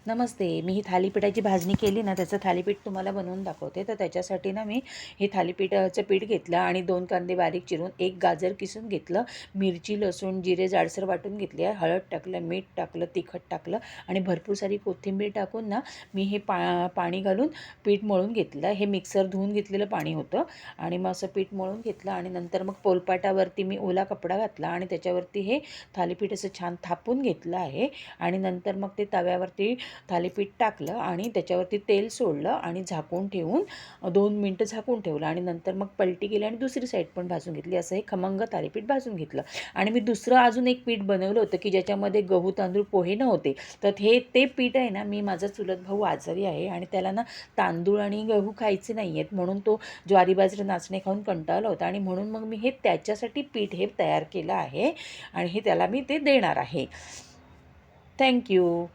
नमस्ते. मी ही थालीपीठाची भाजणी केली ना, त्याचं थालीपीठ तुम्हाला बनवून दाखवते. तर त्याच्यासाठी ना मी हे थालीपीठाचं पीठ घेतलं आणि 2 कांदे बारीक चिरून, 1 गाजर किसून घेतलं, मिरची, लसूण, जिरे जाडसर वाटून घेतली आहे, हळद टाकलं, मीठ टाकलं, तिखट टाकलं आणि भरपूर सारी कोथिंबीर टाकून ना मी हे पाणी घालून पीठ मळून घेतलं. हे मिक्सर धुवून घेतलेलं पाणी होतं आणि मग असं पीठ मळून घेतलं आणि नंतर मग पोलपाटावरती मी ओला कपडा घातला आणि त्याच्यावरती हे थालीपीठ असं छान थापून घेतलं आहे आणि नंतर मग ते तव्यावरती थालीपीठ टाकलं आणि त्याच्यावरती तेल सोडलं आणि झाकून ठेवून 2 मिनटं झाकून ठेवलं आणि नंतर मग पलटी केली आणि दुसरी साईड पण भाजून घेतली. असं हे खमंग थालीपीठ भाजून घेतलं. आणि मी दुसरं अजून एक पीठ बनवलं होतं की ज्याच्यामध्ये गहू तांदूळ पोहे नव्हते. तर ते पीठ आहे ना, मी माझा चुलत भाऊ आजारी आहे आणि त्याला ना तांदूळ आणि गहू खायचे नाही आहेत, म्हणून तो ज्वारी बाजरी नाचणे खाऊन कंटाळला होता आणि म्हणून मग मी हे त्याच्यासाठी पीठ हे तयार केलं आहे आणि हे त्याला मी ते देणार आहे. थँक्यू.